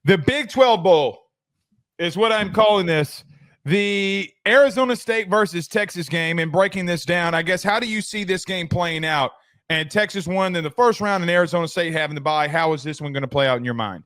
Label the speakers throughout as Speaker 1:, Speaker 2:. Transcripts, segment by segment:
Speaker 1: The Big 12 Bowl is what I'm calling this. The Arizona State versus Texas game, and breaking this down, I guess, how do you see this game playing out? And Texas won in the first round and Arizona State having the bye. How is this one going to play out in your mind?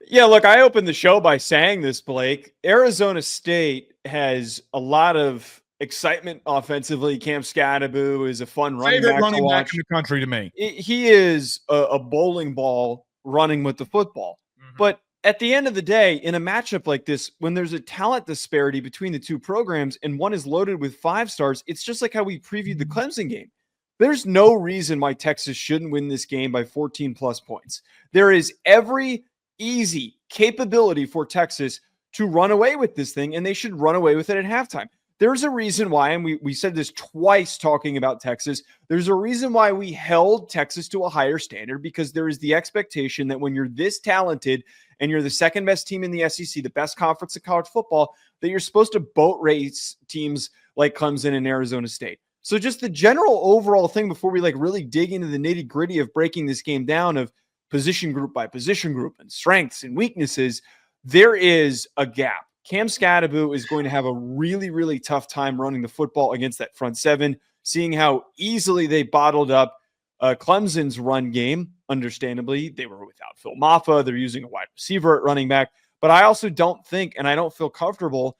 Speaker 2: Yeah, look, I opened the show by saying this, Blake. Arizona State has a lot of excitement offensively. Cam Scadaboo is a fun running back to watch.
Speaker 1: Back in the country to me.
Speaker 2: He is a bowling ball running with the football. Mm-hmm. But at the end of the day, in a matchup like this, when there's a talent disparity between the two programs and one is loaded with 5 stars, it's just like how we previewed the Clemson game. There's no reason why Texas shouldn't win this game by 14-plus points. There is every easy capability for Texas to run away with this thing, and they should run away with it at halftime. There's a reason why, and we said this twice talking about Texas, there's a reason why we held Texas to a higher standard, because there is the expectation that when you're this talented and you're the second best team in the SEC, the best conference of college football, that you're supposed to boat race teams like Clemson and Arizona State. So just the general overall thing before we really dig into the nitty gritty of breaking this game down of position group by position group and strengths and weaknesses, there is a gap. Cam Scadaboo is going to have a really, really tough time running the football against that front seven, seeing how easily they bottled up Clemson's run game. Understandably, they were without Phil Maffa. They're using a wide receiver at running back. But I also don't think, and I don't feel comfortable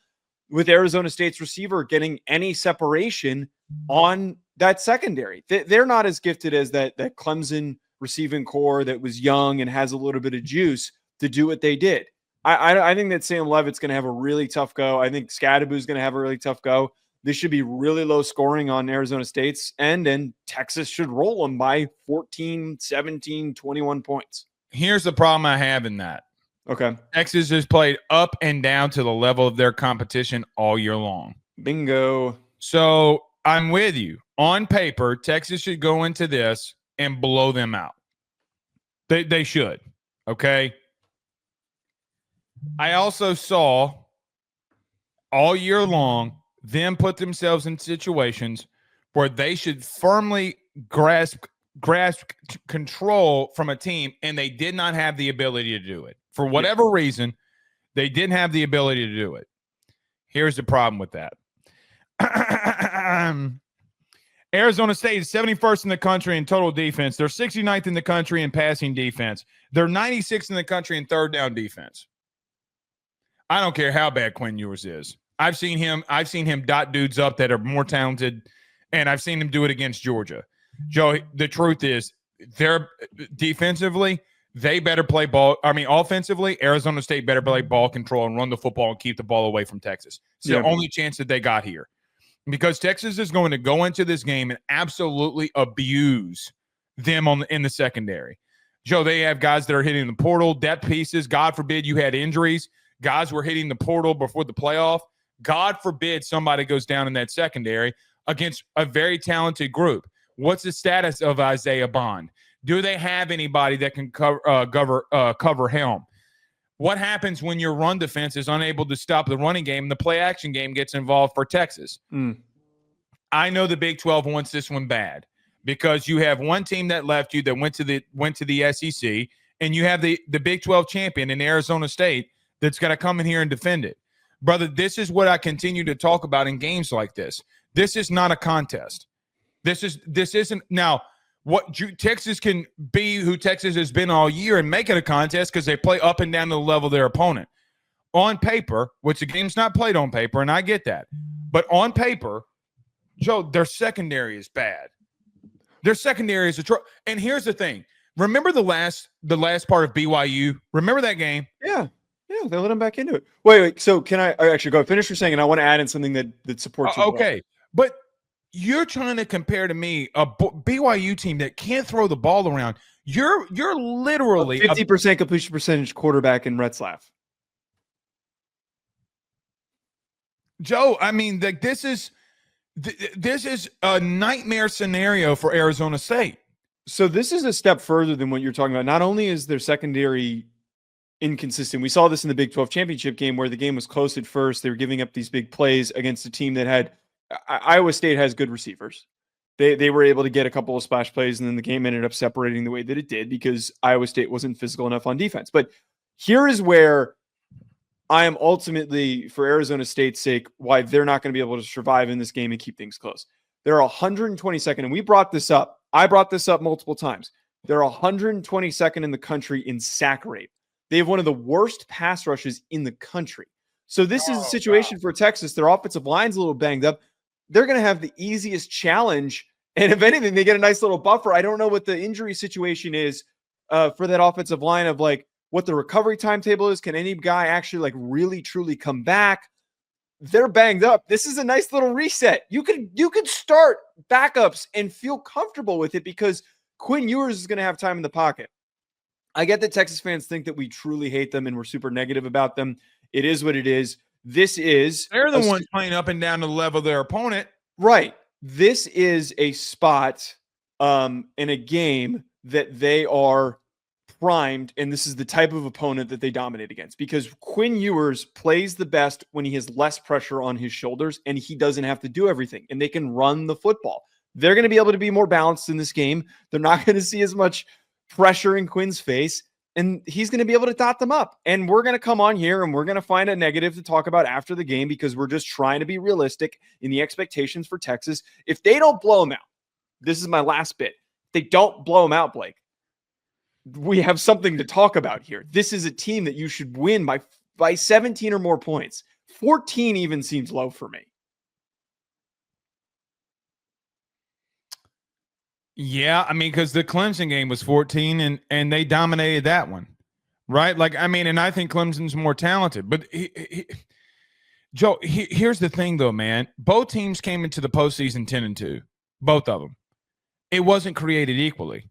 Speaker 2: with Arizona State's receiver getting any separation on that secondary. They're not as gifted as that Clemson receiving core that was young and has a little bit of juice to do what they did. I think that Sam Levitt's going to have a really tough go. I think Scadaboo's going to have a really tough go. This should be really low scoring on Arizona State's end, and Texas should roll them by 14, 17, 21 points.
Speaker 1: Here's the problem I have in that.
Speaker 2: Okay.
Speaker 1: Texas has played up and down to the level of their competition all year long.
Speaker 2: Bingo.
Speaker 1: So I'm with you. On paper, Texas should go into this and blow them out. They should. Okay. I also saw all year long them put themselves in situations where they should firmly grasp control from a team, and they did not have the ability to do it. For whatever reason, they didn't have the ability to do it. Here's the problem with that. Arizona State is 71st in the country in total defense. They're 69th in the country in passing defense. They're 96th in the country in third down defense. I don't care how bad Quinn Ewers is. I've seen him dot dudes up that are more talented, and I've seen him do it against Georgia. Joe, the truth is, they're defensively, they better play ball. I mean, offensively, Arizona State better play ball control and run the football and keep the ball away from Texas. It's the only chance that they got here. Because Texas is going to go into this game and absolutely abuse them in the secondary. Joe, they have guys that are hitting the portal, depth pieces. God forbid you had injuries. Guys were hitting the portal before the playoff. God forbid somebody goes down in that secondary against a very talented group. What's the status of Isaiah Bond? Do they have anybody that can cover Helm? What happens when your run defense is unable to stop the running game and the play action game gets involved for Texas? I know the Big 12 wants this one bad because you have one team that left you that went to the SEC, and you have the Big 12 champion in Arizona State that's going to come in here and defend it. Brother, this is what I continue to talk about in games like this. This is not a contest. This isn't now what Texas can be who Texas has been all year and make it a contest because they play up and down to the level of their opponent. On paper, which the game's not played on paper, and I get that. But on paper, Joe, their secondary is bad. Their secondary is and here's the thing. Remember the last part of BYU? Remember that game?
Speaker 2: Yeah. Yeah, they let him back into it. Wait. So can I actually go finish your saying, and I want to add in something that supports you.
Speaker 1: Okay. But you're trying to compare to me a BYU team that can't throw the ball around. You're literally
Speaker 2: 50% completion percentage quarterback in Retzlaff.
Speaker 1: Joe, I mean, this is a nightmare scenario for Arizona State.
Speaker 2: So this is a step further than what you're talking about. Not only is their secondary inconsistent. We saw this in the Big 12 championship game where the game was close at first. They were giving up these big plays against a team that had Iowa State has good receivers. They were able to get a couple of splash plays, and then the game ended up separating the way that it did because Iowa State wasn't physical enough on defense. But Here is where I am ultimately, for Arizona State's sake, why they're not going to be able to survive in this game and keep things close. They're 122nd, and we brought this up. I brought this up multiple times. They're 122nd in the country in sack rate. They have one of the worst pass rushes in the country. So this is a situation for Texas. Their offensive line's a little banged up. They're going to have the easiest challenge. And if anything, they get a nice little buffer. I don't know what the injury situation is for that offensive line of like what the recovery timetable is. Can any guy actually like really, truly come back? They're banged up. This is a nice little reset. You could start backups and feel comfortable with it because Quinn Ewers is going to have time in the pocket. I get that Texas fans think that we truly hate them and we're super negative about them. It is what it is.
Speaker 1: They're the ones playing up and down to the level of their opponent.
Speaker 2: Right. This is a spot in a game that they are primed, and this is the type of opponent that they dominate against because Quinn Ewers plays the best when he has less pressure on his shoulders and he doesn't have to do everything, and they can run the football. They're going to be able to be more balanced in this game. They're not going to see as much pressure in Quinn's face, and he's going to be able to dot them up. And we're going to come on here and we're going to find a negative to talk about after the game because we're just trying to be realistic in the expectations for Texas. If they don't blow them out, this is my last bit. If they don't blow them out, Blake, we have something to talk about here. This is a team that you should win by 17 or more points. 14 even seems low for me.
Speaker 1: Yeah, I mean, because the Clemson game was 14 and they dominated that one, right? Like, I mean, and I think Clemson's more talented. But, Joe, here's the thing, though, man. Both teams came into the postseason 10-2, both of them. It wasn't created equally.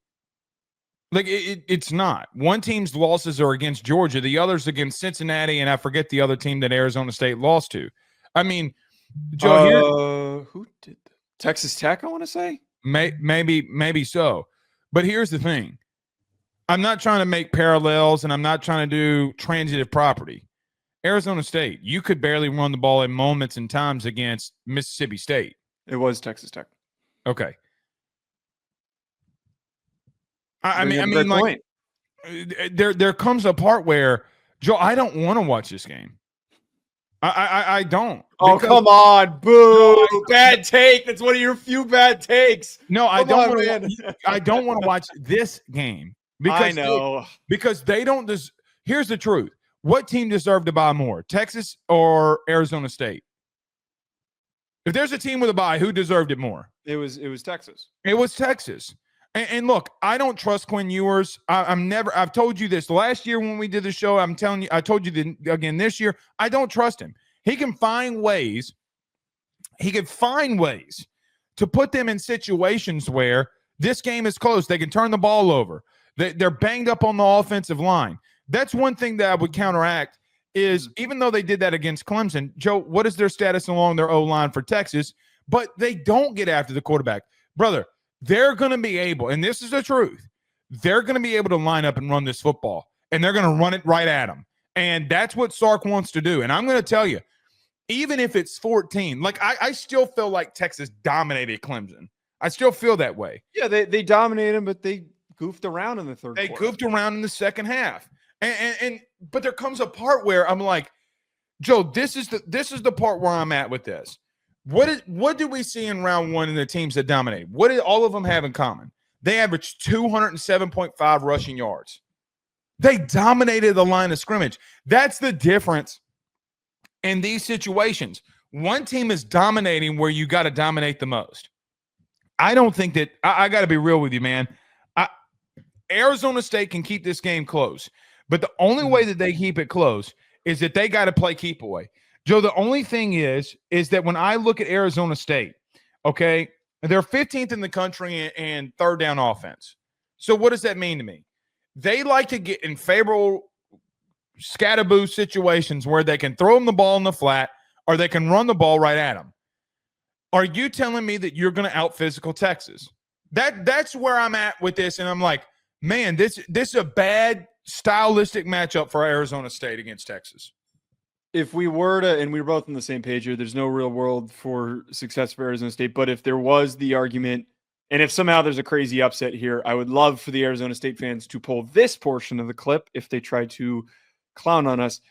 Speaker 1: Like, it's not. One team's losses are against Georgia. The other's against Cincinnati, and I forget the other team that Arizona State lost to. I mean, Joe,
Speaker 2: who did that? Texas Tech, I want to say?
Speaker 1: Maybe so. But here's the thing. I'm not trying to make parallels, and I'm not trying to do transitive property. Arizona State, you could barely run the ball in moments and times against Mississippi State.
Speaker 2: It was Texas Tech.
Speaker 1: Okay. I mean, like, there comes a part where, Joe, I don't want to watch this game. I don't.
Speaker 2: Oh, come on. Boo. No, bad take. That's one of your few bad takes.
Speaker 1: No, I don't want to watch this game. Because
Speaker 2: I know.
Speaker 1: Because they don't here's the truth. What team deserved to buy more, Texas or Arizona State? If there's a team with a bye, who deserved it more?
Speaker 2: It was Texas.
Speaker 1: It was Texas. And look, I don't trust Quinn Ewers. I've told you this last year when we did the show. I'm telling you, I told you again this year, I don't trust him. He can find ways to put them in situations where this game is close. They can turn the ball over. They're banged up on the offensive line. That's one thing that I would counteract is even though they did that against Clemson, Joe, what is their status along their O-line for Texas? But they don't get after the quarterback. Brother, they're going to be able, and this is the truth, they're going to be able to line up and run this football, and they're going to run it right at them. And that's what Sark wants to do. And I'm going to tell you, even if it's 14, like I still feel like Texas dominated Clemson. I still feel that way.
Speaker 2: Yeah, they dominated them, but they goofed around in the third quarter.
Speaker 1: They goofed around in the second half. But there comes a part where I'm like, Joe, this is the part where I'm at with this. What did we see in round one in the teams that dominated? What did all of them have in common? They averaged 207.5 rushing yards. They dominated the line of scrimmage. That's the difference in these situations. One team is dominating where you got to dominate the most. I don't think that – I got to be real with you, man. Arizona State can keep this game close, but the only way that they keep it close is that they got to play keep away. Joe, the only thing is that when I look at Arizona State, okay, they're 15th in the country in third down offense. So what does that mean to me? They like to get in favorable scataboo situations where they can throw them the ball in the flat or they can run the ball right at them. Are you telling me that you're going to out-physical Texas? That's where I'm at with this, and I'm like, man, this is a bad stylistic matchup for Arizona State against Texas.
Speaker 2: If we were to, and we were both on the same page here, there's no real world for success for Arizona State. But if there was the argument, and if somehow there's a crazy upset here, I would love for the Arizona State fans to pull this portion of the clip if they try to clown on us.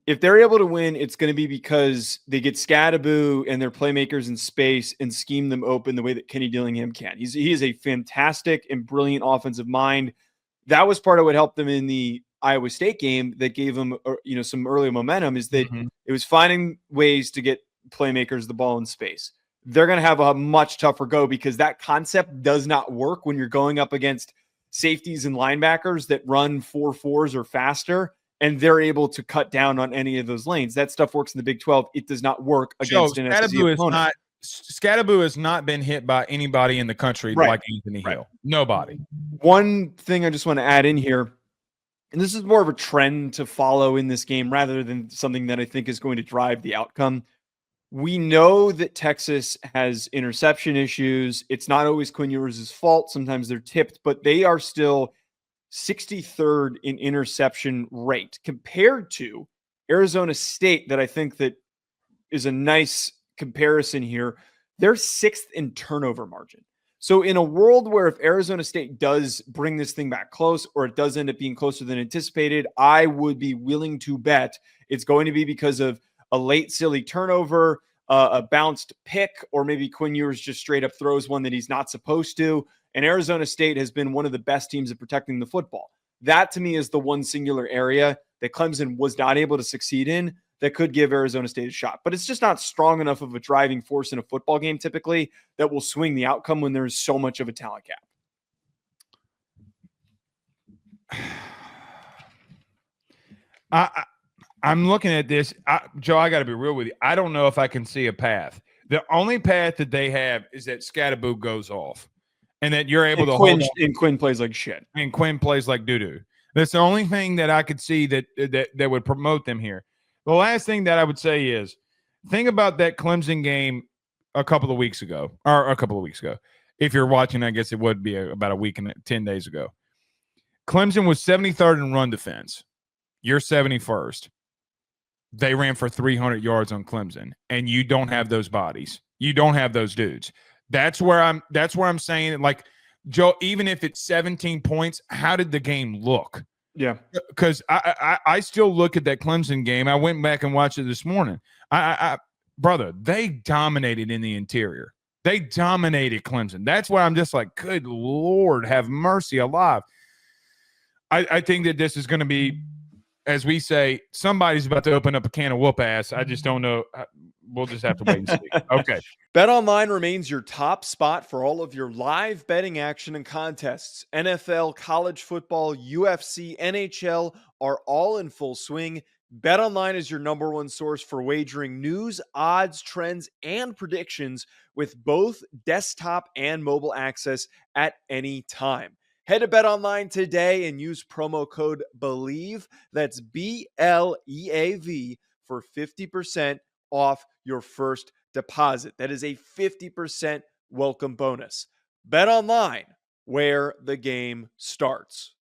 Speaker 2: If they're able to win, it's going to be because they get Scadaboo and their playmakers in space and scheme them open the way that Kenny Dillingham can. He is a fantastic and brilliant offensive mind. That was part of what helped them in the Iowa State game that gave them, some early momentum, is that it was finding ways to get playmakers the ball in space. They're going to have a much tougher go because that concept does not work when you're going up against safeties and linebackers that run 4.4s or faster, and they're able to cut down on any of those lanes. That stuff works in the Big 12. It does not work against an SEC opponent.
Speaker 1: Scadaboo has not been hit by anybody in the country like Anthony Hill. Nobody.
Speaker 2: One thing I just want to add in here, and this is more of a trend to follow in this game rather than something that I think is going to drive the outcome. We know that Texas has interception issues. It's not always Quinn Ewers' fault. Sometimes they're tipped, but they are still 63rd in interception rate compared to Arizona State, that I think that is a nice comparison here. They're 6th in turnover margin. So in a world where if Arizona State does bring this thing back close, or it does end up being closer than anticipated, I would be willing to bet it's going to be because of a late silly turnover, a bounced pick, or maybe Quinn Ewers just straight up throws one that he's not supposed to. And Arizona State has been one of the best teams at protecting the football. That to me is the one singular area that Clemson was not able to succeed in that could give Arizona State a shot. But it's just not strong enough of a driving force in a football game typically that will swing the outcome when there's so much of a talent
Speaker 1: gap. I'm looking at this. Joe, I got to be real with you. I don't know if I can see a path. The only path that they have is that Scadaboo goes off and that you're able to hold on.
Speaker 2: And Quinn plays like shit.
Speaker 1: And Quinn plays like doo-doo. That's the only thing that I could see that would promote them here. The last thing that I would say is, think about that Clemson game a couple of weeks ago. If you're watching, I guess it would be about a week and 10 days ago. Clemson was 73rd in run defense. You're 71st. They ran for 300 yards on Clemson, and you don't have those bodies. You don't have those dudes. That's where I'm saying, like, Joe, even if it's 17 points, how did the game look?
Speaker 2: Yeah.
Speaker 1: Because I still look at that Clemson game. I went back and watched it this morning. Brother, they dominated in the interior. They dominated Clemson. That's why I'm just like, good Lord, have mercy alive. I think that this is going to be, as we say, somebody's about to open up a can of whoop ass. I just don't know. We'll just have to wait and see. Okay.
Speaker 2: BetOnline remains your top spot for all of your live betting action and contests. NFL, college football, UFC, NHL are all in full swing. BetOnline is your number one source for wagering news, odds, trends, and predictions with both desktop and mobile access at any time. Head to BetOnline today and use promo code BELIEVE, that's BLEAV, for 50% off your first deposit. That is a 50% welcome bonus. BetOnline, where the game starts.